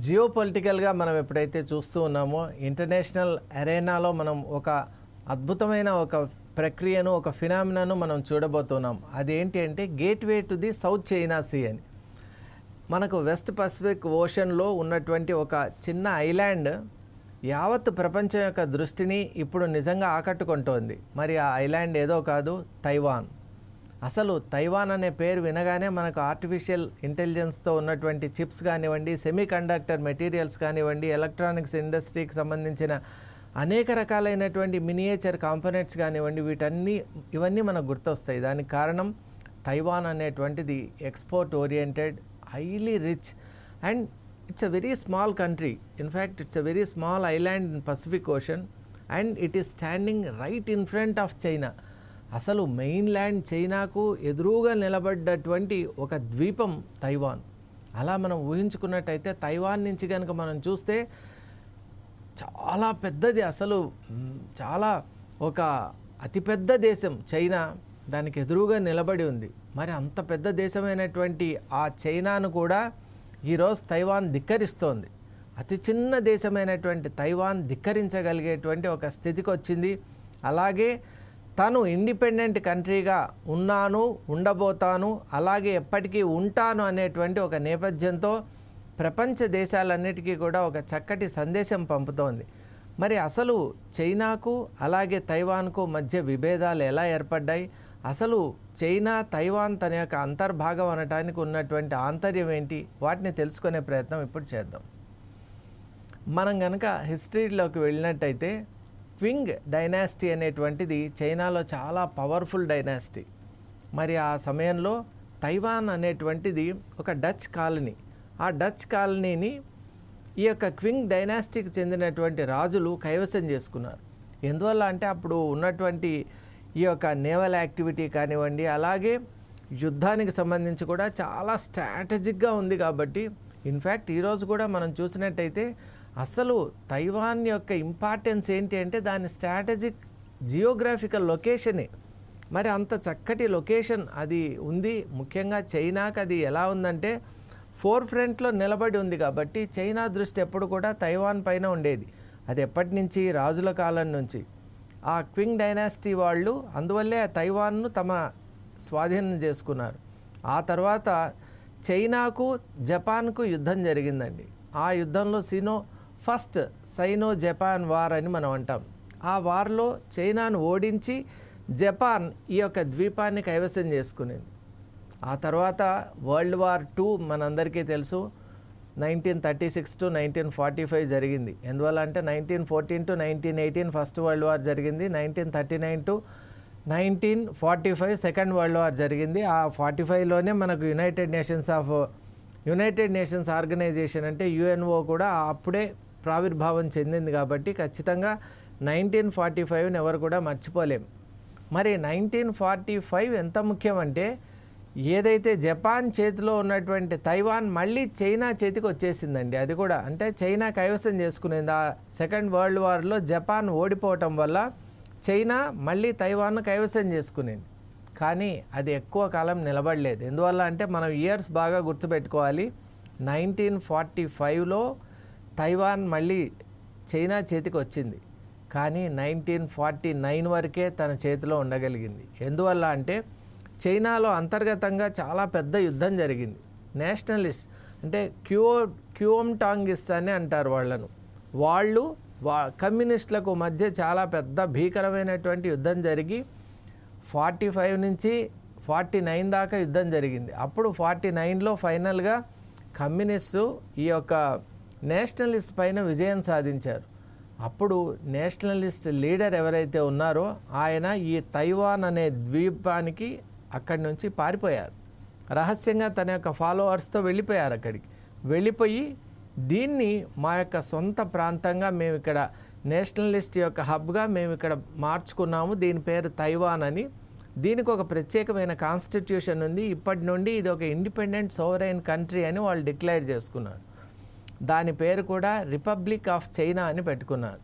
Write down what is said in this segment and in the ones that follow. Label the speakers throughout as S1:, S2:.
S1: జియో పొలిటికల్గా మనం ఎప్పుడైతే చూస్తూ ఉన్నామో ఇంటర్నేషనల్ అరేనాలో మనం ఒక అద్భుతమైన ఒక ప్రక్రియను ఒక ఫినామినాను మనం చూడబోతున్నాం. అదేంటి అంటే gateway to the South China Sea అని. మనకు వెస్ట్ పసిఫిక్ ఓషన్లో ఉన్నటువంటి ఒక చిన్న ఐలాండ్ యావత్ ప్రపంచం యొక్క దృష్టిని ఇప్పుడు నిజంగా ఆకట్టుకుంటోంది. మరి ఆ ఐలాండ్ ఏదో కాదు, తైవాన్. అసలు తైవాన్ అనే పేరు వినగానే మనకు ఆర్టిఫిషియల్ ఇంటెలిజెన్స్తో ఉన్నటువంటి చిప్స్ కానివ్వండి, సెమీ కండక్టర్ మెటీరియల్స్ కానివ్వండి, ఎలక్ట్రానిక్స్ ఇండస్ట్రీకి సంబంధించిన అనేక రకాలైనటువంటి మినియేచర్ కాంపోనెంట్స్ కానివ్వండి, ఇవన్నీ మనకు గుర్తొస్తాయి. దానికి కారణం తైవాన్ అనేటువంటిది export oriented, highly rich and it's a very small country. In fact it's a very small island in Pacific ocean and it is standing right in front of China. అసలు main land చైనాకు ఎదురుగా నిలబడ్డటువంటి ఒక ద్వీపం Taiwan. అలా మనం ఊహించుకున్నట్టయితే Taiwan నుంచి కనుక మనం చూస్తే చాలా పెద్దది, అసలు చాలా ఒక అతిపెద్ద దేశం చైనా దానికి ఎదురుగా నిలబడి ఉంది. మరి అంత పెద్ద దేశమైనటువంటి ఆ చైనాను కూడా ఈరోజు తైవాన్ ధిక్కరిస్తోంది. అతి చిన్న దేశమైనటువంటి తైవాన్ ధిక్కరించగలిగేటువంటి ఒక స్థితికి వచ్చింది. అలాగే తాను ఇండిపెండెంట్ కంట్రీగా ఉన్నాను, ఉండబోతాను, అలాగే ఎప్పటికీ ఉంటాను అనేటువంటి ఒక నేపథ్యంతో ప్రపంచ దేశాలన్నిటికీ కూడా ఒక చక్కటి సందేశం పంపుతోంది. మరి అసలు చైనాకు అలాగే తైవాన్కు మధ్య విభేదాలు ఎలా ఏర్పడ్డాయి, అసలు చైనా తైవాన్ తన యొక్క అంతర్భాగం అనటానికి ఉన్నటువంటి ఆంతర్యం ఏంటి, వాటిని తెలుసుకునే ప్రయత్నం ఇప్పుడు చేద్దాం. మనం కనుక హిస్టరీలోకి వెళ్ళినట్టయితే క్వింగ్ డైనాసిటీ అనేటువంటిది చైనాలో చాలా పవర్ఫుల్ డైనాసిటీ. మరి ఆ సమయంలో తైవాన్ అనేటువంటిది ఒక డచ్ కాలనీ. ఆ డచ్ కాలనీని ఈ యొక్క క్వింగ్ డైనాసిటీకి చెందినటువంటి రాజులు కైవసం చేసుకున్నారు. ఎందువల్ల అంటే అప్పుడు ఉన్నటువంటి ఈ యొక్క నేవల్ యాక్టివిటీ కానివ్వండి, అలాగే యుద్ధానికి సంబంధించి కూడా చాలా స్ట్రాటజిక్గా ఉంది. కాబట్టి ఇన్ఫ్యాక్ట్ ఈరోజు కూడా మనం చూసినట్టయితే అసలు తైవాన్ యొక్క ఇంపార్టెన్స్ ఏంటి అంటే దాని స్ట్రాటజిక్ జియోగ్రాఫికల్ లొకేషనే. మరి అంత చక్కటి లొకేషన్ అది ఉంది. ముఖ్యంగా చైనాకి అది ఎలా ఉందంటే ఫోర్ ఫ్రంట్లో నిలబడి ఉంది. కాబట్టి చైనా దృష్టి ఎప్పుడు కూడా తైవాన్ పైన ఉండేది. అది ఎప్పటి నుంచి, రాజుల కాలం నుంచి. ఆ క్వింగ్ డైనాసిటీ వాళ్ళు అందువల్లే తైవాన్ను తమ స్వాధీనం చేసుకున్నారు. ఆ తర్వాత చైనాకు జపాన్కు యుద్ధం జరిగిందండి. ఆ యుద్ధంలో ఫస్ట్ సైనో జపాన్ వార్ అని మనం అంటాం. ఆ వార్లో చైనాను ఓడించి జపాన్ ఈ యొక్క ద్వీపాన్ని కైవసం చేసుకునేది. ఆ తర్వాత వరల్డ్ వార్ 2 మనందరికీ తెలుసు, 1936 to 1945 జరిగింది. ఎందువల్ల అంటే 1914 to 1918 ఫస్ట్ వరల్డ్ వార్ జరిగింది, 1939 to 1945 సెకండ్ వరల్డ్ వార్ జరిగింది. ఆ 45లోనే మనకు యునైటెడ్ నేషన్స్ ఆర్గనైజేషన్ అంటే యుఎన్ఓ కూడా అప్పుడే ప్రావిర్భావం చెందింది. కాబట్టి ఖచ్చితంగా 1945ని ఎవరు కూడా మర్చిపోలేం. మరి 1945 ఎంత ముఖ్యమంటే ఏదైతే జపాన్ చేతిలో ఉన్నటువంటి తైవాన్ మళ్ళీ చైనా చేతికి వచ్చేసిందండి. అది కూడా అంటే చైనా కైవసం చేసుకునేది. ఆ సెకండ్ వరల్డ్ వార్లో జపాన్ ఓడిపోవటం వల్ల చైనా మళ్ళీ తైవాన్ను కైవసం చేసుకునేది. కానీ అది ఎక్కువ కాలం నిలబడలేదు. ఎందువల్ల అంటే మనం ఇయర్స్ బాగా గుర్తుపెట్టుకోవాలి. 1945లో తైవాన్ మళ్ళీ చైనా చేతికి వచ్చింది. కానీ 1949 వరకే తన చేతిలో ఉండగలిగింది. ఎందువల్ల అంటే చైనాలో అంతర్గతంగా చాలా పెద్ద యుద్ధం జరిగింది. నేషనలిస్ట్ అంటే క్యూమ్టాంగిస్ అని అంటారు వాళ్ళను. వాళ్ళు కమ్యూనిస్టులకు మధ్య చాలా పెద్ద భీకరమైనటువంటి యుద్ధం జరిగి 45 నుంచి 49 దాకా యుద్ధం జరిగింది. అప్పుడు 49లో ఫైనల్గా కమ్యూనిస్టు ఈ యొక్క నేషనలిస్ట్ పైన విజయం సాధించారు. అప్పుడు నేషనలిస్ట్ లీడర్ ఎవరైతే ఉన్నారో ఆయన ఈ తైవాన్ అనే ద్వీపానికి అక్కడి నుంచి పారిపోయారు. రహస్యంగా తన యొక్క ఫాలోవర్స్తో వెళ్ళిపోయారు. అక్కడికి వెళ్ళిపోయి దీన్ని మా యొక్క సొంత ప్రాంతంగా మేము ఇక్కడ నేషనలిస్ట్ యొక్క హబ్గా మేము ఇక్కడ మార్చుకున్నాము, దీని పేరు తైవాన్ అని. దీనికి ఒక ప్రత్యేకమైన కాన్స్టిట్యూషన్ ఉంది. ఇప్పటి నుండి ఇది ఒక ఇండిపెండెంట్ సోవరైన్ కంట్రీ అని వాళ్ళు డిక్లేర్ చేసుకున్నారు. దాని పేరు కూడా రిపబ్లిక్ ఆఫ్ చైనా అని పెట్టుకున్నారు.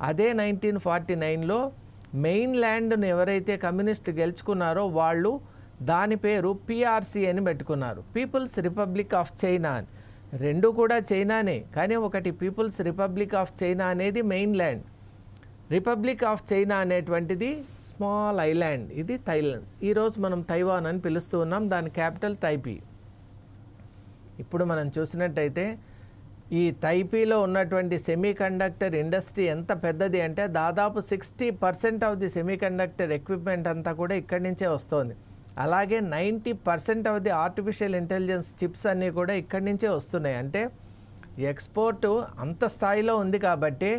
S1: అదే 1949లో మెయిన్ ల్యాండ్ను ఎవరైతే కమ్యూనిస్ట్ గెలుచుకున్నారో వాళ్ళు దాని పేరు పిఆర్సి అని పెట్టుకున్నారు, పీపుల్స్ రిపబ్లిక్ ఆఫ్ చైనా అని. రెండు కూడా చైనానే, కానీ ఒకటి పీపుల్స్ రిపబ్లిక్ ఆఫ్ చైనా అనేది main land, republic of China అనేటువంటిది స్మాల్ ఐలాండ్, ఇది థైలాండ్. ఈరోజు మనం తైవాన్ అని పిలుస్తూ ఉన్నాం, దాని క్యాపిటల్ తైపీ. ఇప్పుడు మనం చూసినట్టయితే ఈ తైపీలో ఉన్నటువంటి సెమీకండక్టర్ ఇండస్ట్రీ ఎంత పెద్దది అంటే దాదాపు 60% ఆఫ్ ది సెమీకండక్టర్ ఎక్విప్మెంట్ అంతా కూడా ఇక్కడి నుంచే వస్తుంది. అలాగే 90% of the artificial intelligence chips అన్నీ కూడా ఇక్కడి నుంచే వస్తున్నాయి. అంటే ఎక్స్పోర్ట్ అంత స్థాయిలో ఉంది కాబట్టి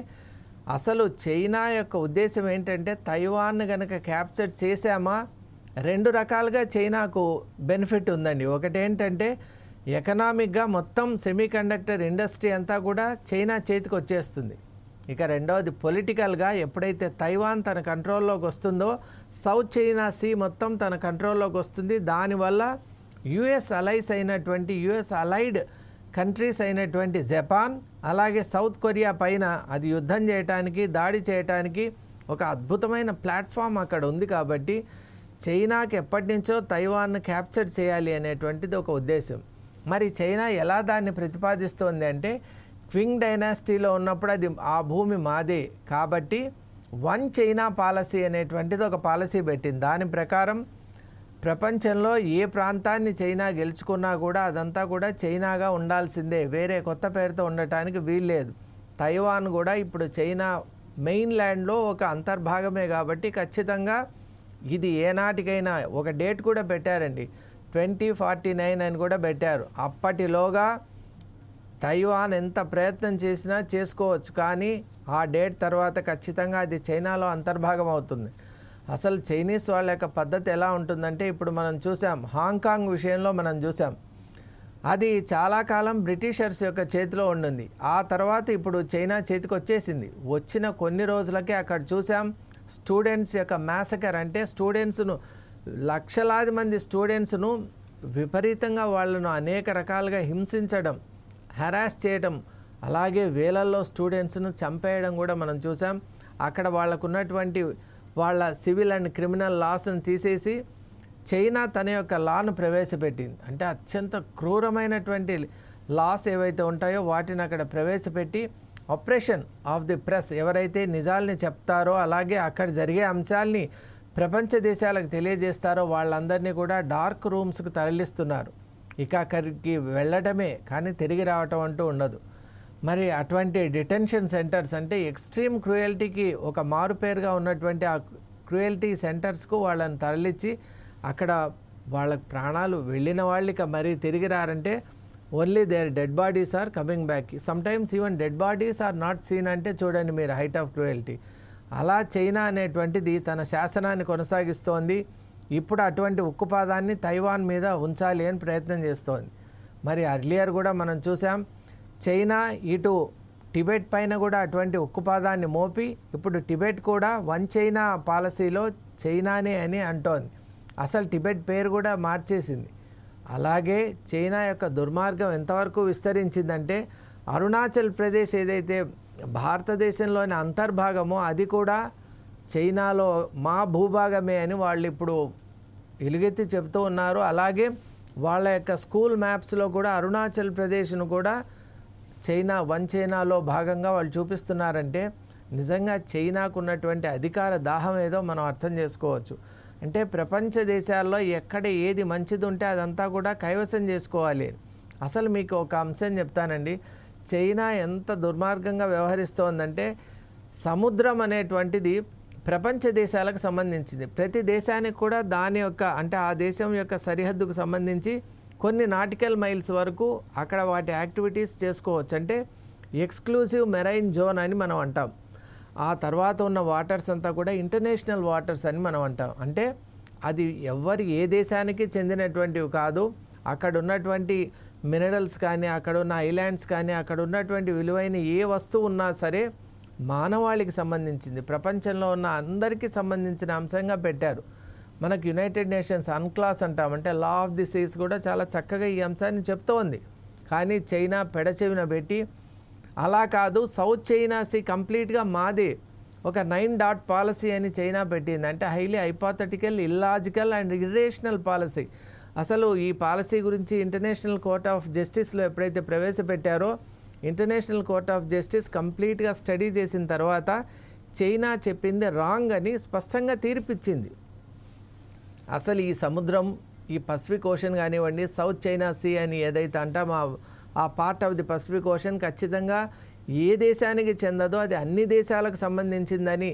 S1: అసలు చైనా యొక్క ఉద్దేశం ఏంటంటే తైవాన్ కనుక క్యాప్చర్ చేశామా, రెండు రకాలుగా చైనాకు బెనిఫిట్ ఉందండి. ఒకటేంటంటే ఎకనామిక్గా మొత్తం సెమీకండక్టర్ ఇండస్ట్రీ అంతా కూడా చైనా చేతికి వచ్చేస్తుంది. ఇక రెండవది పొలిటికల్గా ఎప్పుడైతే తైవాన్ తన కంట్రోల్లోకి వస్తుందో సౌత్ చైనా సీ మొత్తం తన కంట్రోల్లోకి వస్తుంది. దానివల్ల యుఎస్ అలైడ్ కంట్రీస్ అయినటువంటి జపాన్ అలాగే సౌత్ కొరియా పైన అది యుద్ధం చేయడానికి, దాడి చేయడానికి ఒక అద్భుతమైన ప్లాట్ఫామ్ అక్కడ ఉంది. కాబట్టి చైనాకి ఎప్పటి నుంచో తైవాన్ను క్యాప్చర్ చేయాలి అనేటువంటిది ఒక ఉద్దేశం. మరి చైనా ఎలా దాన్ని ప్రతిపాదిస్తోంది అంటే క్వింగ్ డైనాసిటీలో ఉన్నప్పుడు అది ఆ భూమి మాదే కాబట్టి వన్ చైనా పాలసీ అనేటువంటిది ఒక పాలసీ పెట్టింది. దాని ప్రకారం ప్రపంచంలో ఏ ప్రాంతాన్ని చైనా గెలుచుకున్నా కూడా అదంతా కూడా చైనాగా ఉండాల్సిందే, వేరే కొత్త పేరుతో ఉండటానికి వీల్లేదు. తైవాన్ కూడా ఇప్పుడు చైనా మెయిన్ ల్యాండ్లో ఒక అంతర్భాగమే కాబట్టి ఖచ్చితంగా ఇది ఏనాటికైనా ఒక డేట్ కూడా పెట్టారండి, 2049 అని కూడా పెట్టారు. అప్పటిలోగా తైవాన్ ఎంత ప్రయత్నం చేసినా చేసుకోవచ్చు, కానీ ఆ డేట్ తర్వాత ఖచ్చితంగా అది చైనాలో అంతర్భాగం అవుతుంది. అసలు చైనీస్ వాళ్ళ యొక్క పద్ధతి ఎలా ఉంటుందంటే ఇప్పుడు మనం చూసాం, హాంకాంగ్ విషయంలో మనం చూసాం, అది చాలా కాలం బ్రిటిషర్స్ యొక్క చేతిలో ఉండింది. ఆ తర్వాత ఇప్పుడు చైనా చేతికి వచ్చేసింది. వచ్చిన కొన్ని రోజులకే అక్కడ చూసాం స్టూడెంట్స్ యొక్క మ్యాసకర్, అంటే స్టూడెంట్స్ను లక్షలాది మంది స్టూడెంట్స్ను విపరీతంగా వాళ్ళను అనేక రకాలుగా హింసించడం, హెరాస్ చేయడం, అలాగే వేలల్లో స్టూడెంట్స్ను చంపేయడం కూడా మనం చూసాం. అక్కడ వాళ్ళకున్నటువంటి వాళ్ళ సివిల్ అండ్ క్రిమినల్ లాస్ను తీసేసి చైనా తన యొక్క లాను ప్రవేశపెట్టింది. అంటే అత్యంత క్రూరమైనటువంటి లాస్ ఏవైతే ఉంటాయో వాటిని అక్కడ ప్రవేశపెట్టి ఆపరేషన్ ఆఫ్ ది ప్రెస్, ఎవరైతే నిజాల్ని చెప్తారో అలాగే అక్కడ జరిగే అంశాల్ని ప్రపంచ దేశాలకు తెలియజేస్తారో వాళ్ళందరినీ కూడా డార్క్ రూమ్స్కు తరలిస్తున్నారు. ఇక అక్కడికి వెళ్ళటమే కానీ తిరిగి రావటం అంటూ ఉండదు. మరి అటువంటి డిటెన్షన్ సెంటర్స్ అంటే ఎక్స్ట్రీమ్ క్రూయల్టీకి ఒక మారుపేరుగా ఉన్నటువంటి ఆ క్రూయల్టీ సెంటర్స్కు వాళ్ళని తరలించి అక్కడ వాళ్ళ ప్రాణాలు వెళ్ళిన వాళ్ళకి మరి తిరిగి రారంటే only there dead bodies are coming back, sometimes even dead bodies are not seen. అంటే చూడండి మీరు హైట్ ఆఫ్ క్రూయల్టీ. అలా చైనా అనేటువంటిది తన శాసనాన్ని కొనసాగిస్తోంది. ఇప్పుడు అటువంటి ఉక్కుపాదాన్ని తైవాన్ మీద ఉంచాలి అని ప్రయత్నం చేస్తోంది. మరి అర్లియర్ కూడా మనం చూసాం, చైనా ఇటు టిబెట్ పైన కూడా అటువంటి ఉక్కుపాదాన్ని మోపి ఇప్పుడు టిబెట్ కూడా వన్ చైనా పాలసీలో చైనానే అని అంటోంది. అసలు టిబెట్ పేరు కూడా మార్చేసింది. అలాగే చైనా యొక్క దుర్మార్గం ఎంతవరకు విస్తరించిందంటే అరుణాచల్ ప్రదేశ్ ఏదైతే భారతదేశంలోని అంతర్భాగమో అది కూడా చైనాలో మా భూభాగమే అని వాళ్ళు ఇప్పుడు ఎలుగెత్తి చెప్తూ ఉన్నారు. అలాగే వాళ్ళ యొక్క స్కూల్ మ్యాప్స్లో కూడా అరుణాచల్ ప్రదేశ్ను కూడా వన్ చైనాలో భాగంగా వాళ్ళు చూపిస్తున్నారంటే నిజంగా చైనాకు ఉన్నటువంటి అధికార దాహం ఏదో మనం అర్థం చేసుకోవచ్చు. అంటే ప్రపంచ దేశాల్లో ఎక్కడ ఏది మంచిది ఉంటే అదంతా కూడా కైవసం చేసుకోవాలి. అసలు మీకు ఒక అంశం చెప్తానండి, చైనా ఎంత దుర్మార్గంగా వ్యవహరిస్తోందంటే సముద్రం అనేటువంటిది ప్రపంచ దేశాలకు సంబంధించింది. ప్రతి దేశానికి కూడా దాని యొక్క అంటే ఆ దేశం యొక్క సరిహద్దుకు సంబంధించి కొన్ని నాటికల్ మైల్స్ వరకు అక్కడ వాటి యాక్టివిటీస్ చేసుకోవచ్చు. అంటే ఎక్స్క్లూజివ్ మెరైన్ జోన్ అని మనం అంటాం. ఆ తర్వాత ఉన్న వాటర్స్ అంతా కూడా ఇంటర్నేషనల్ వాటర్స్ అని మనం అంటాం. అంటే అది ఏ దేశానికి చెందినటువంటివి కాదు. అక్కడ ఉన్నటువంటి మినరల్స్ కానీ అక్కడ ఉన్న ఐలాండ్స్ కానీ అక్కడ ఉన్నటువంటి విలువైన ఏ వస్తువు ఉన్నా సరే మానవాళికి సంబంధించింది, ప్రపంచంలో ఉన్న అందరికీ సంబంధించిన అంశంగా పెట్టారు. మనకు యునైటెడ్ నేషన్స్ అన్క్లాస్ అంటాం, అంటే లా ఆఫ్ ది సీస్ కూడా చాలా చక్కగా ఈ అంశాన్ని చెప్తోంది. కానీ చైనా పెడచెవిన పెట్టి అలా కాదు, సౌత్ చైనా సీ కంప్లీట్గా మాదే, ఒక 9 డాట్ పాలసీ అని చైనా పెట్టింది. అంటే highly hypothetical, illogical and irrational policy. అసలు ఈ పాలసీ గురించి ఇంటర్నేషనల్ కోర్ట్ ఆఫ్ జస్టిస్లో ఎప్పుడైతే ప్రవేశపెట్టారో ఇంటర్నేషనల్ కోర్ట్ ఆఫ్ జస్టిస్ కంప్లీట్గా స్టడీ చేసిన తర్వాత చైనా చెప్పింది రాంగ్ అని స్పష్టంగా తీర్పిచ్చింది. అసలు ఈ సముద్రం, ఈ పసిఫిక్ ఓషన్ కానివ్వండి, సౌత్ చైనా సీ అని ఏదైతే అంటామో ఆ part of the Pacific ocean ఖచ్చితంగా ఏ దేశానికి చెందదో అది అన్ని దేశాలకు సంబంధించిందని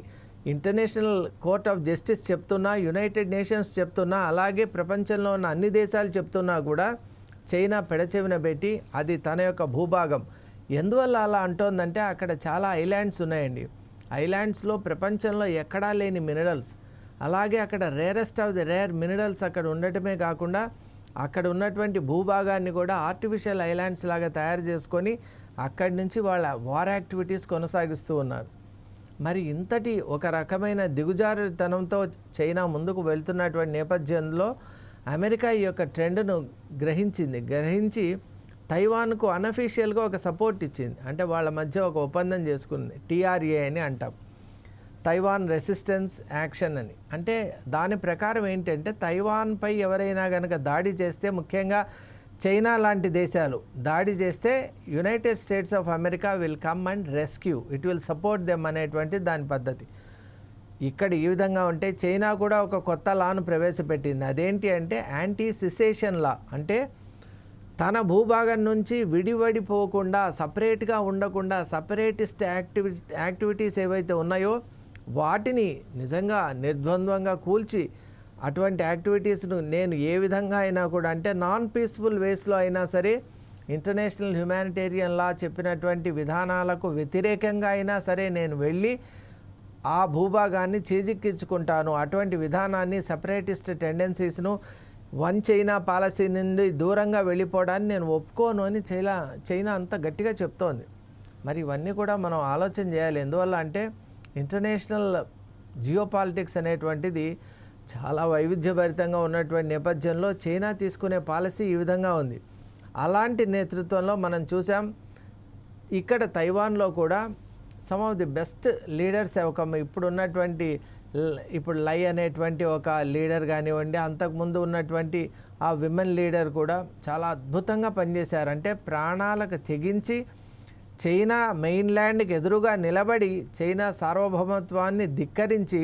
S1: ఇంటర్నేషనల్ కోర్ట్ ఆఫ్ జస్టిస్ చెప్తున్నా, యునైటెడ్ నేషన్స్ చెప్తున్నా, అలాగే ప్రపంచంలో ఉన్న అన్ని దేశాలు చెప్తున్నా కూడా చైనా పెడచెవిన పెట్టి అది తన యొక్క భూభాగం. ఎందువల్ల అలా అంటోందంటే అక్కడ చాలా ఐలాండ్స్ ఉన్నాయండి. ఐలాండ్స్లో ప్రపంచంలో ఎక్కడా లేని మినరల్స్, అలాగే అక్కడ rarest of the rare minerals అక్కడ ఉండటమే కాకుండా అక్కడ ఉన్నటువంటి భూభాగాన్ని కూడా ఆర్టిఫిషియల్ ఐలాండ్స్ లాగా తయారు చేసుకొని అక్కడి నుంచి వాళ్ళ వార్ యాక్టివిటీస్ కొనసాగిస్తూ ఉన్నారు. మరి ఇంతటి ఒక రకమైన దిగుజారుతనంతో చైనా ముందుకు వెళ్తున్నటువంటి నేపథ్యంలో అమెరికా ఈ యొక్క ట్రెండ్ను గ్రహించి తైవాన్కు అన్అఫీషియల్గా ఒక సపోర్ట్ ఇచ్చింది. అంటే వాళ్ళ మధ్య ఒక ఒప్పందం చేసుకుంది, TRA అని అంటాం, తైవాన్ రెసిస్టెన్స్ యాక్షన్ అని. అంటే దాని ప్రకారం ఏంటంటే తైవాన్పై ఎవరైనా కనుక దాడి చేస్తే, ముఖ్యంగా చైనా లాంటి దేశాలు దాడి చేస్తే United states of America will come and rescue, it will support them అనేటువంటి దాని పద్ధతి. ఇక్కడ ఈ విధంగా ఉంటే చైనా కూడా ఒక కొత్త లాను ప్రవేశపెట్టింది. అదేంటి అంటే యాంటీ సిసేషన్ లా. అంటే తన భూభాగం నుంచి విడివడిపోకుండా, సపరేట్గా ఉండకుండా, సపరేటిస్ట్ యాక్టివిటీస్ ఏవైతే ఉన్నాయో వాటిని నిజంగా నిర్ద్వంద్వంగా కూల్చి అటువంటి యాక్టివిటీస్ను నేను ఏ విధంగా అయినా కూడా, అంటే నాన్ పీస్ఫుల్ వేస్లో అయినా సరే, ఇంటర్నేషనల్ హ్యుమానిటేరియన్ లా చెప్పినటువంటి విధానాలకు వ్యతిరేకంగా అయినా సరే నేను వెళ్ళి ఆ భూభాగాన్ని చేజిక్కించుకుంటాను. అటువంటి విధానాన్ని, సెపరేటిస్ట్ టెండెన్సీస్ను, వన్ చైనా పాలసీ నుండి దూరంగా వెళ్ళిపోవడాన్ని నేను ఒప్పుకోను అని చైనా అంత గట్టిగా చెప్తోంది. మరి ఇవన్నీ కూడా మనం ఆలోచన చేయాలి. ఎందువల్ల అంటే ఇంటర్నేషనల్ జియోపాలిటిక్స్ అనేటువంటిది చాలా వైవిధ్యభరితంగా ఉన్నటువంటి నేపథ్యంలో చైనా తీసుకునే పాలసీ ఈ విధంగా ఉంది. అలాంటి నేతృత్వంలో మనం చూసాం ఇక్కడ తైవాన్లో కూడా some of the best leaders ఇప్పుడు లై అనేటువంటి ఒక లీడర్ కానివ్వండి, అంతకుముందు ఉన్నటువంటి ఆ విమెన్ లీడర్ కూడా చాలా అద్భుతంగా పనిచేశారు. అంటే ప్రాణాలకు తెగించి చైనా మెయిన్ల్యాండ్కి ఎదురుగా నిలబడి చైనా సార్వభౌమత్వాన్ని ధిక్కరించి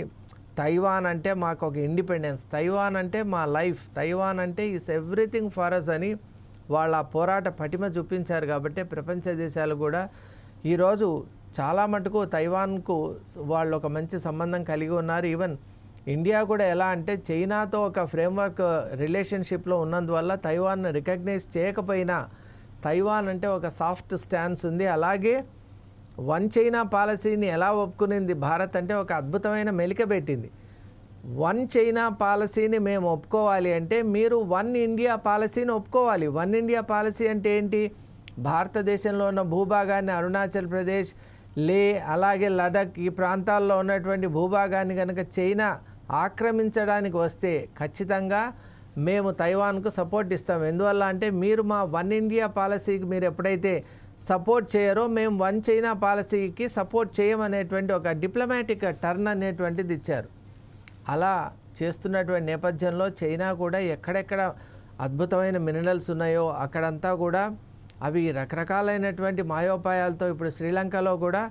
S1: తైవాన్ అంటే మాకు ఒక ఇండిపెండెన్స్, తైవాన్ అంటే మా లైఫ్, తైవాన్ అంటే ఈస్ ఎవ్రీథింగ్ ఫర్ అస్ అని వాళ్ళ పోరాట పటిమ చూపించారు. కాబట్టి ప్రపంచ దేశాలు కూడా ఈరోజు చాలా మటుకు తైవాన్కు వాళ్ళు ఒక మంచి సంబంధం కలిగి ఉన్నారు. ఈవెన్ ఇండియా కూడా ఎలా అంటే చైనాతో ఒక ఫ్రేమ్వర్క్ రిలేషన్షిప్లో ఉన్నందువల్ల తైవాన్ను రికగ్నైజ్ చేయకపోయినా తైవాన్ అంటే ఒక సాఫ్ట్ స్టాన్స్ ఉంది. అలాగే వన్ చైనా పాలసీని ఎలా ఒప్పుకునింది భారత్ అంటే ఒక అద్భుతమైన మెలిక పెట్టింది. వన్ చైనా పాలసీని మేము ఒప్పుకోవాలి అంటే మీరు వన్ ఇండియా పాలసీని ఒప్పుకోవాలి. వన్ ఇండియా పాలసీ అంటే ఏంటి? భారతదేశంలో ఉన్న భూభాగాన్ని, అరుణాచల్ ప్రదేశ్, లే, అలాగే లడఖ్ ఈ ప్రాంతాల్లో ఉన్నటువంటి భూభాగాన్ని కనుక చైనా ఆక్రమించడానికి వస్తే ఖచ్చితంగా మేము తైవాన్కు సపోర్ట్ ఇస్తాం. ఎందువల్ల అంటే మీరు మా వన్ ఇండియా పాలసీకి మీరు ఎప్పుడైతే సపోర్ట్ చేయరో మేము వన్ చైనా పాలసీకి సపోర్ట్ చేయమనేటువంటి ఒక డిప్లొమాటిక్ టర్న్ అనేటువంటిది ఇచ్చారు. అలా చేస్తున్నటువంటి నేపథ్యంలో చైనా కూడా ఎక్కడెక్కడ అద్భుతమైన మినరల్స్ ఉన్నాయో అక్కడంతా కూడా అవి రకరకాలైనటువంటి మాయోపాయాలతో ఇప్పుడు శ్రీలంకలో కూడా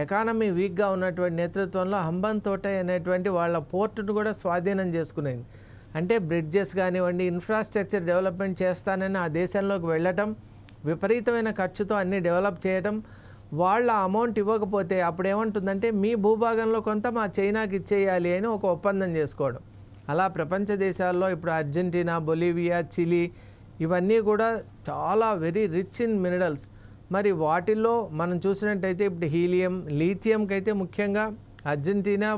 S1: ఎకానమీ వీక్గా ఉన్నటువంటి నేతృత్వంలో హంబన్ తోట అనేటువంటి వాళ్ళ పోర్టును కూడా స్వాధీనం చేసుకునేది. అంటే బ్రిడ్జెస్ కానివ్వండి, ఇన్ఫ్రాస్ట్రక్చర్ డెవలప్మెంట్ చేస్తానని ఆ దేశంలోకి వెళ్ళటం, విపరీతమైన ఖర్చుతో అన్నీ డెవలప్ చేయటం, వాళ్ళ అమౌంట్ ఇవ్వకపోతే అప్పుడు ఏమంటుందంటే మీ భూభాగంలో కొంత మా చైనాకి ఇచ్చేయాలి అని ఒక ఒప్పందం చేసుకోవడం. అలా ప్రపంచ దేశాల్లో ఇప్పుడు అర్జెంటీనా, బొలీవియా, చిలీ ఇవన్నీ కూడా చాలా వెరీ రిచ్ ఇన్ మినరల్స్. మరి వాటిల్లో మనం చూసినట్టయితే ఇప్పుడు హీలియం, లీథియంకి అయితే ముఖ్యంగా అర్జెంటీనా,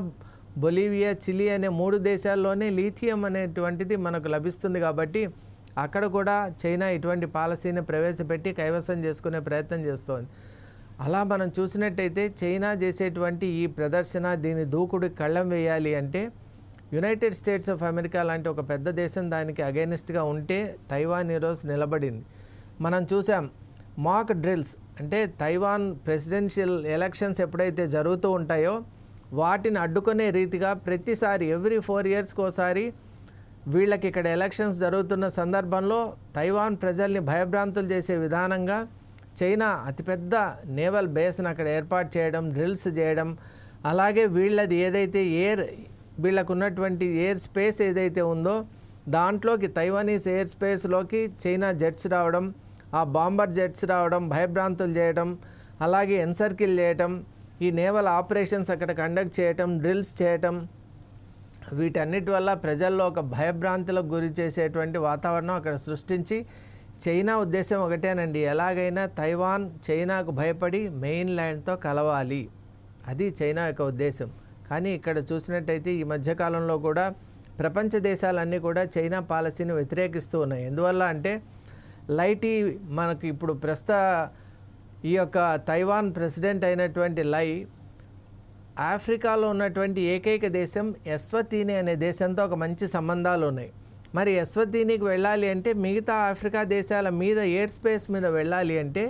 S1: బొలీవియా, చిలీ అనే 3 దేశాల్లోనే లీథియం అనేటువంటిది మనకు లభిస్తుంది. కాబట్టి అక్కడ కూడా చైనా ఇటువంటి పాలసీని ప్రవేశపెట్టి కైవసం చేసుకునే ప్రయత్నం చేస్తోంది. అలా మనం చూసినట్టయితే చైనా చేసేటువంటి ఈ ప్రదర్శన, దీని దూకుడికి కళ్ళం వేయాలి అంటే యునైటెడ్ స్టేట్స్ ఆఫ్ అమెరికా లాంటి ఒక పెద్ద దేశం దానికి అగైనిస్ట్గా ఉంటే తైవాన్ ఈరోజు నిలబడింది. మనం చూసాం మాక్ డ్రిల్స్, అంటే తైవాన్ ప్రెసిడెన్షియల్ ఎలక్షన్స్ ఎప్పుడైతే జరుగుతూ ఉంటాయో వాటిని అడ్డుకునే రీతిగా ప్రతిసారి ఎవ్రీ 4 yearsకి ఒకసారి వీళ్ళకి ఇక్కడ ఎలక్షన్స్ జరుగుతున్న సందర్భంలో తైవాన్ ప్రజల్ని భయభ్రాంతులు చేసే విధానంగా చైనా అతిపెద్ద నేవల్ బేస్ని అక్కడ ఏర్పాటు చేయడం, డ్రిల్స్ చేయడం, అలాగే వీళ్ళది ఏదైతే వీళ్ళకు ఉన్నటువంటి ఎయిర్ స్పేస్ ఏదైతే ఉందో దాంట్లోకి తైవానీస్ ఎయిర్ స్పేస్లోకి చైనా జెట్స్ రావడం, ఆ బాంబర్ జెట్స్ రావడం, భయభ్రాంతులు చేయడం, అలాగే ఎన్సర్కిల్ చేయటం, ఈ నేవల్ ఆపరేషన్స్ అక్కడ కండక్ట్ చేయటం, డ్రిల్స్ చేయటం, వీటన్నిటి వల్ల ప్రజల్లో ఒక భయభ్రాంతులకు గురి చేసేటువంటి వాతావరణం అక్కడ సృష్టించి చైనా ఉద్దేశం ఒకటేనండి, ఎలాగైనా తైవాన్ చైనాకు భయపడి మెయిన్ ల్యాండ్తో కలవాలి. అది చైనా యొక్క ఉద్దేశం. కానీ ఇక్కడ చూసినట్టయితే ఈ మధ్యకాలంలో కూడా ప్రపంచ దేశాలన్నీ కూడా చైనా పాలసీని వ్యతిరేకిస్తూ ఉన్నాయి. ఎందువల్ల అంటే లైటీ మనకు ఇప్పుడు ఈ యొక్క తైవాన్ ప్రెసిడెంట్ అయినటువంటి లై ఆఫ్రికాలో ఉన్నటువంటి ఏకైక దేశం ఎస్వతీని అనే దేశంతో ఒక మంచి సంబంధాలు ఉన్నాయి. మరి ఎస్వతీనికి వెళ్ళాలి అంటే మిగతా ఆఫ్రికా దేశాల మీద ఎయిర్ స్పేస్ మీద వెళ్ళాలి అంటే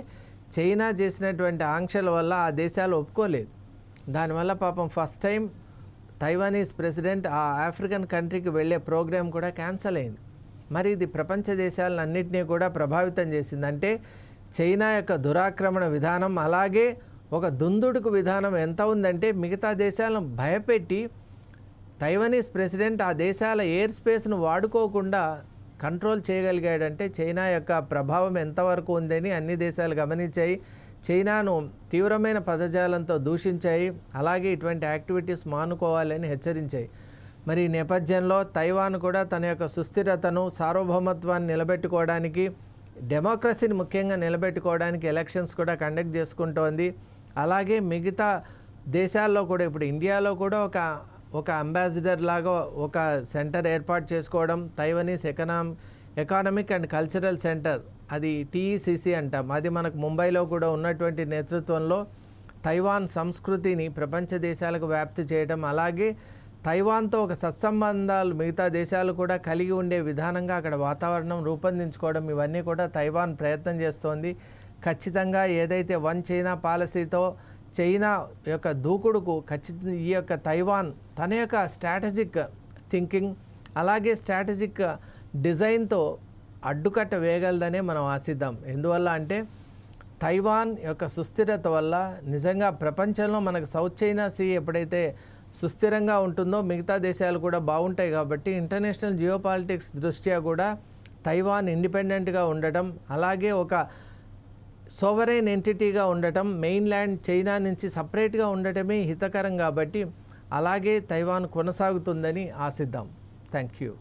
S1: చైనా చేసినటువంటి ఆంక్షల వల్ల ఆ దేశాలు ఒప్పుకోలేదు. దానివల్ల పాపం ఫస్ట్ టైం తైవానీస్ ప్రెసిడెంట్ ఆ ఆఫ్రికన్ కంట్రీకి వెళ్ళే ప్రోగ్రాం కూడా క్యాన్సిల్ అయింది. మరి ఇది ప్రపంచ దేశాలన్నింటినీ కూడా ప్రభావితం చేసింది. అంటే చైనా యొక్క దురాక్రమణ విధానం, అలాగే ఒక దుందుడుకు విధానం ఎంత ఉందంటే మిగతా దేశాలను భయపెట్టి తైవానీస్ ప్రెసిడెంట్ ఆ దేశాల ఎయిర్ స్పేస్ను వాడుకోకుండా కంట్రోల్ చేయగలిగాడంటే చైనా యొక్క ప్రభావం ఎంతవరకు ఉందని అన్ని దేశాలు గమనించాయి. చైనాను తీవ్రమైన పదజాలంతో దూషించాయి, అలాగే ఇటువంటి యాక్టివిటీస్ మానుకోవాలని హెచ్చరించాయి. మరి ఈ నేపథ్యంలో తైవాన్ కూడా తన యొక్క సుస్థిరతను, సార్వభౌమత్వాన్ని నిలబెట్టుకోవడానికి, డెమోక్రసీని ముఖ్యంగా నిలబెట్టుకోవడానికి ఎలక్షన్స్ కూడా కండక్ట్ చేసుకుంటోంది. అలాగే మిగతా దేశాల్లో కూడా ఇప్పుడు ఇండియాలో కూడా ఒక అంబాసిడర్ లాగా ఒక సెంటర్ ఏర్పాటు చేసుకోవడం, Taiwanese economic and cultural centre, అది TECC అంటాం, అది మనకు ముంబైలో కూడా ఉన్నటువంటి నేతృత్వంలో తైవాన్ సంస్కృతిని ప్రపంచ దేశాలకు వ్యాప్తి చేయడం, అలాగే తైవాన్తో ఒక సత్సంబంధాలు మిగతా దేశాలు కూడా కలిగి ఉండే విధానంగా అక్కడ వాతావరణం రూపొందించుకోవడం, ఇవన్నీ కూడా తైవాన్ ప్రయత్నం చేస్తోంది. ఖచ్చితంగా ఏదైతే వన్ చైనా పాలసీతో చైనా యొక్క దూకుడుకు ఖచ్చితంగా ఈ యొక్క తైవాన్ తన యొక్క స్ట్రాటజిక్ థింకింగ్, అలాగే స్ట్రాటజిక్ డిజైన్తో అడ్డుకట్ట వేయగలదనే మనం ఆశిద్దాం. ఎందువల్ల అంటే తైవాన్ యొక్క సుస్థిరత వల్ల నిజంగా ప్రపంచంలో మనకు సౌత్ చైనా సీ ఎప్పుడైతే సుస్థిరంగా ఉంటుందో మిగతా దేశాలు కూడా బాగుంటాయి. కాబట్టి ఇంటర్నేషనల్ జియోపాలిటిక్స్ దృష్ట్యా కూడా తైవాన్ ఇండిపెండెంట్గా ఉండటం, అలాగే ఒక సోవరైన్ ఎంటిటీగా ఉండటం, మెయిన్ ల్యాండ్ చైనా నుంచి సపరేట్గా ఉండటమే హితకరం. కాబట్టి అలాగే తైవాన్ కొనసాగుతుందని ఆశిద్దాం. Thank you.